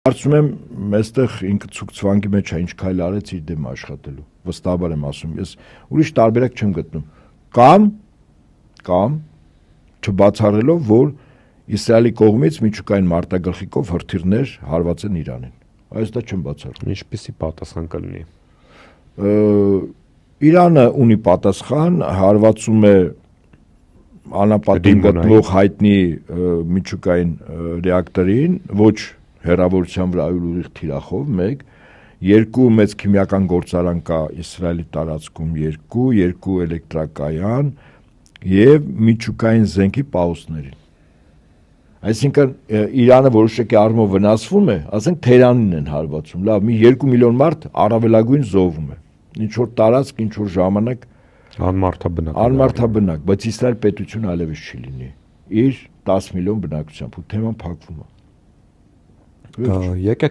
Կարծում եմ, այստեղ ինքը ցուցվանգի մեջ է ինչ քայլ արեց իր դեմ աշխատելու։ Վստահաբար եմ ասում, ես ուրիշ տարբերակ չեմ գտնում։ Կամ չբացառելով, որ Իսրայելի կողմից միջուկային մարտագլխիկով հրթիռներ հարված են Իրանին։ Այս դա չեմ բացառում։ Ինչպիսի պատասխան կլինի։ Իրանը ունի պատասխան, հարվածում է անապատում գտնվող հայտնի միջուկային ռեակտորին, ոչ հեռավորության վրա ուղիղ թիրախով, 1, 2 մեծ քիմիական գործարան կա Իսրայելի տարածքում, 2 էլեկտրակայան եւ միջուկային զենքի պաուսներին։ Այսինքն Իրանը որոշակի առումով վնասվում է, ասենք Թեհրանին են հարվածում, լավ, մի 2 միլիոն մարդ առավելագույն զոհվում է։ Ինչ որ տարածք, ինչ որ ժամանակ անմարդաբնակ, բայց Իսրայել պետություն այլևս չի լինի։ Իր 10 միլիոն բնակչությամբ ու թեման փակվում է։ Եկեք